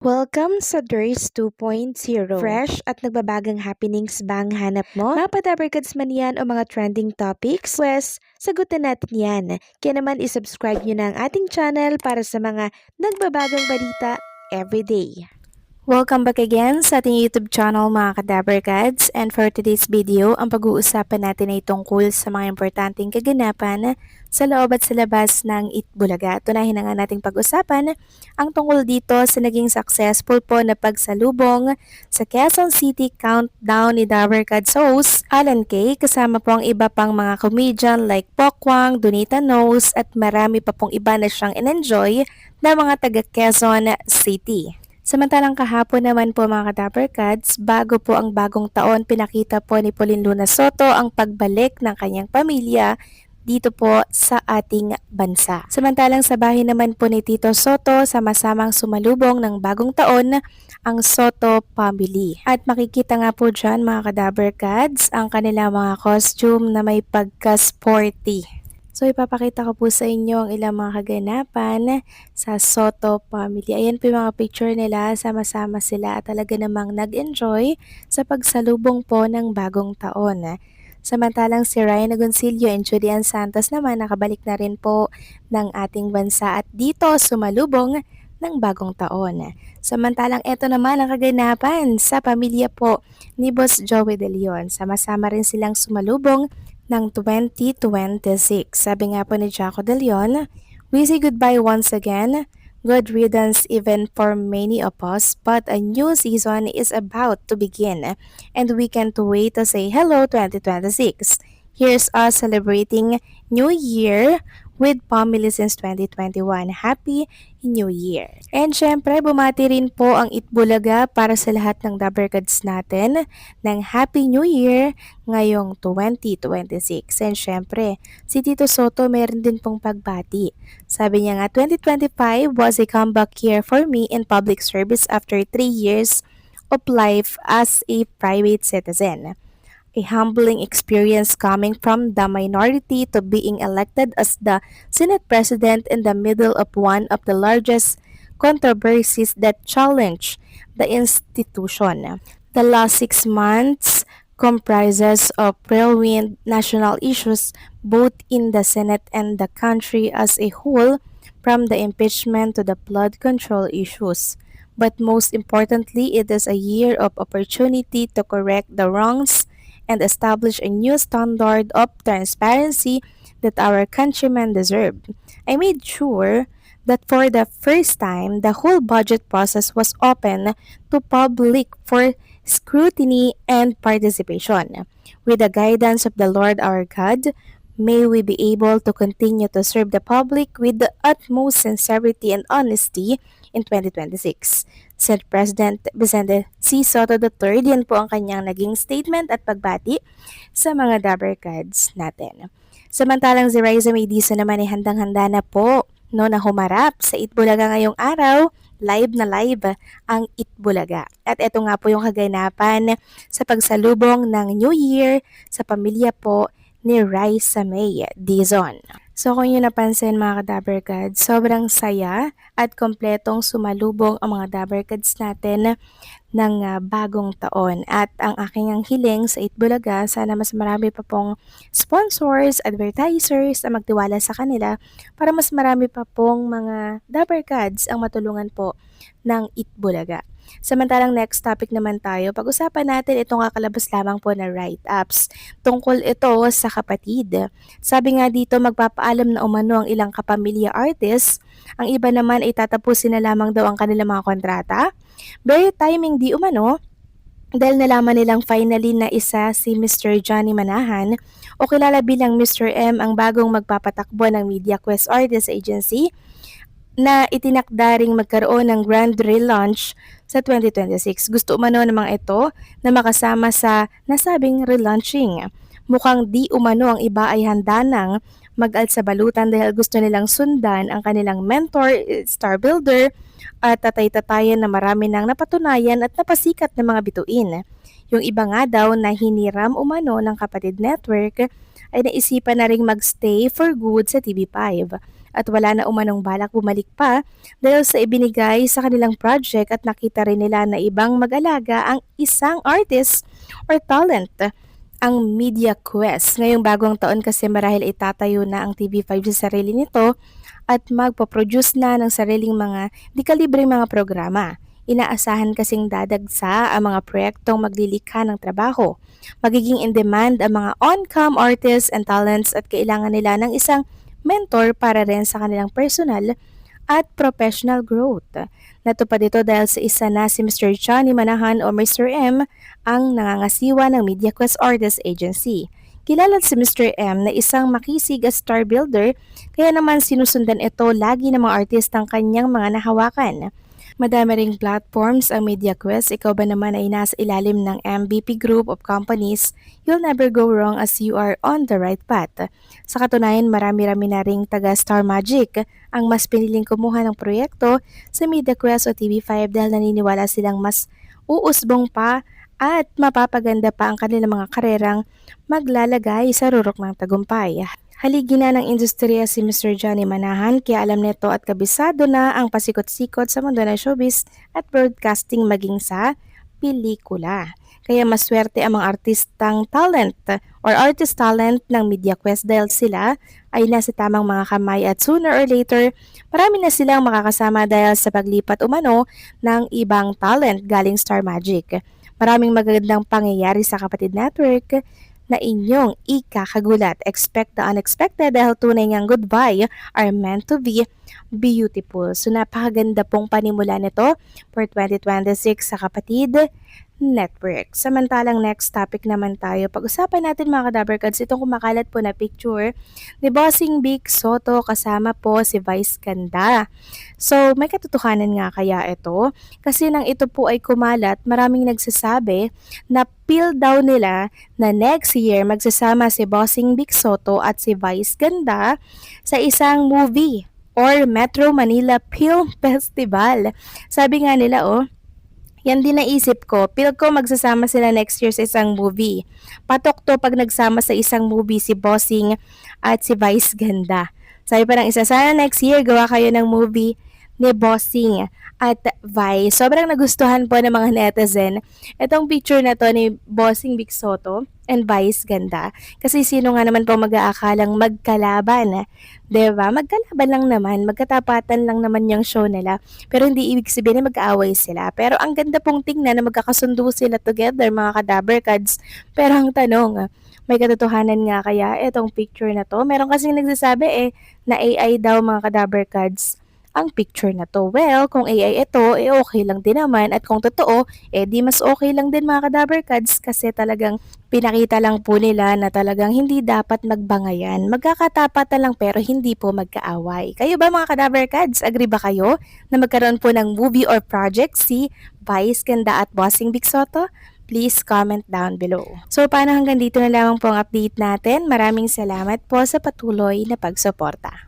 Welcome sa DRS 2.0. Fresh at nagbabagang happenings ba ang hanap mo? Mga padabarkads man yan o mga trending topics? Pwes, sagutin natin yan. Kaya naman isubscribe nyo na ang ating channel para sa mga nagbabagang balita everyday. Welcome back again sa ating YouTube channel mga Kadabarkads, and for today's video, ang pag-uusapan natin ay tungkol sa mga importanteng kaganapan sa loob at sa labas ng Itbulaga. Tunahin na nga nating pag-usapan ang tungkol dito sa naging successful po na pagsalubong sa Quezon City Countdown ni Dabarkads host Alan Kay, kasama po ang iba pang mga comedian like Pokwang, Donita Knows at marami pa pong iba na siyang in-enjoy na mga taga Quezon City. Samantalang kahapon naman po mga Kadabarkads, bago po ang bagong taon, pinakita po ni Pauline Luna Soto ang pagbalik ng kanyang pamilya dito po sa ating bansa. Samantalang sa bahay naman po ni Tito Soto, sama-samang sumalubong ng bagong taon ang Soto family. At makikita nga po dyan mga Kadabarkads ang kanilang mga costume na may pagka-sporty. So ipapakita ko po sa inyo ang ilang mga kaganapan sa Soto family. Ayan po yung mga picture nila, sama-sama sila at talaga namang nag-enjoy sa pagsalubong po ng bagong taon. Samantalang si Ryan Agoncillo and Julian Santos naman nakabalik na rin po ng ating bansa at dito sumalubong ng bagong taon. Samantalang ito naman ang kaganapan sa pamilya po ni Boss Joey De Leon. Sama-sama rin silang sumalubong ng 2026. Sabi nga po ni Jaco De Leon, "We say goodbye once again. Good riddance even for many of us, but a new season is about to begin, and we can't wait to say hello 2026. Here's us celebrating New Year with family since 2021. Happy New Year." And syempre, bumati rin po ang Itbulaga para sa lahat ng Dabarkads natin ng Happy New Year ngayong 2026. And syempre, si Tito Soto meron din pong pagbati. Sabi niya nga, 2025 was a comeback year for me in public service after 3 years of life as a private citizen. A humbling experience coming from the minority to being elected as the Senate President in the middle of one of the largest controversies that challenge the institution. The last 6 months comprises of whirlwind national issues both in the Senate and the country as a whole, from the impeachment to the flood control issues. But most importantly, it is a year of opportunity to correct the wrongs and establish a new standard of transparency that our countrymen deserve. I made sure that for the first time, the whole budget process was open to public for scrutiny and participation. With the guidance of the Lord our God, may we be able to continue to serve the public with the utmost sincerity and honesty in 2026. Senate President Vicente C. Soto III, yan po ang kanyang naging statement at pagbati sa mga Dabarkads natin. Samantalang si Riza Maydiso naman ay handang-handa na po na humarap sa Itbulaga ngayong araw. Live na live ang Itbulaga. At ito nga po yung kaganapan sa pagsalubong ng New Year sa pamilya po ni Raisa May Dizon. So kung yun napansin mga Dabarkads, sobrang saya at kompletong sumalubong ang mga Dabarkads natin ng bagong taon. At ang aking ang hiling sa Itbulaga, sana mas marami pa pong sponsors, advertisers na magtiwala sa kanila para mas marami pa pong mga Dabarkads ang matulungan po ng Itbulaga. Samantalang next topic naman tayo, pag-usapan natin itong kakalabas lamang po na write-ups. Tungkol ito sa kapatid. Sabi nga dito, magpapaalam na umano ang ilang kapamilya artists. Ang iba naman ay tatapusin na lamang daw ang kanilang mga kontrata. Very timing di umano, dahil nalaman nilang finally na isa si Mr. Johnny Manahan o kilala bilang Mr. M ang bagong magpapatakbo ng MediaQuest Artists Agency na itinakda ring magkaroon ng grand relaunch sa 2026. Gusto umano ng mga ito na makasama sa nasabing relaunching. Mukhang di umano ang iba ay handa nang mag-alt sa balutan dahil gusto nilang sundan ang kanilang mentor, star builder at tatay-tatayan na marami nang napatunayan at napasikat ng mga bituin. Yung iba nga daw na hiniram umano ng Kapatid Network ay naisipan na ring magstay for good sa TV5. at wala na umanong balak bumalik pa dahil sa ibinigay sa kanilang project at nakita rin nila na ibang mag-alaga ang isang artist or talent ang Media Quest. Ngayong bagong taon kasi marahil itatayo na ang TV5 sa sarili nito at magpo-produce na ng sariling mga di kalibreng mga programa. Inaasahan kasing dadagsa ang mga proyektong maglilikha ng trabaho. Magiging in demand ang mga on-cam artists and talents at kailangan nila ng isang mentor para rin sa kanilang personal at professional growth. Natupad ito dahil sa isa na si Mr. Johnny Manahan o Mr. M ang nangangasiwa ng MediaQuest Artist Agency. Kilala si Mr. M na isang makisig at star builder kaya naman sinusundan ito lagi ng mga artistang kanyang mga nahawakan. Madami ring platforms ang MediaQuest. Ikaw ba naman ay nasa ilalim ng MVP Group of Companies? You'll never go wrong as you are on the right path. Sa katunayan, marami-rami na ring taga Star Magic ang mas piniling kumuha ng proyekto sa MediaQuest o TV5 dahil naniniwala silang mas uusbong pa at mapapaganda pa ang kanilang mga karerang maglalagay sa rurok ng tagumpay. Haligi na ng industriya si Mr. Johnny Manahan kaya alam nito at kabisado na ang pasikot-sikot sa mundo ng showbiz at broadcasting maging sa pelikula. Kaya maswerte ang mga artistang talent or artist talent ng MediaQuest dahil sila ay nasa tamang mga kamay at sooner or later marami na silang makakasama dahil sa paglipat umano ng ibang talent galing Star Magic. Maraming magagandang pangyayari sa Kapatid Network na inyong ikakagulat. Expect the unexpected dahil tunay ngang goodbye are meant to be beautiful. So napakaganda pong panimula nito for 2026 sa Kapatid Network. Samantalang next topic naman tayo. Pag-usapan natin mga kadaberkads, itong kumakalat po na picture ni Bossing Vic Soto kasama po si Vice Ganda. So may katotohanan nga kaya ito? Kasi nang ito po ay kumalat, maraming nagsasabi na feel daw nila na next year magsasama si Bossing Vic Soto at si Vice Ganda sa isang movie or Metro Manila Film Festival. Sabi nga nila yan din naisip ko. Feel ko magsasama sila next year sa isang movie. Patok to pag nagsama sa isang movie si Bossing at si Vice Ganda. Sabi pa ng isa, sana next year gawa kayo ng movie ni Bossing at Vice. Sobrang nagustuhan po ng mga netizen itong picture na to ni Bossing Vic Soto and Vice Ganda. Kasi sino nga naman po mag-aakalang magkalaban? Diba? Magkalaban lang naman, magkatapatan lang naman yung show nila. Pero hindi ibig sabihin na mag-aaway sila. Pero ang ganda pong tingnan na magkakasundo sila together, mga kadaberkads. Pero ang tanong, may katotohanan nga kaya itong picture na to? Meron kasing nagsasabi na AI daw mga kadaberkads ang picture na to. Well, kung AI ito, okay lang din naman. At kung totoo, di mas okay lang din mga kadaberkads kasi talagang pinakita lang po nila na talagang hindi dapat magbangayan. Magkakatapatan lang pero hindi po magkaaway. Kayo ba mga kadaberkads? Agree ba kayo na magkaroon po ng movie or project si Vice Ganda at Bossing Vic Soto? Please comment down below. So paano hanggang dito na lamang po ang update natin. Maraming salamat po sa patuloy na pagsuporta.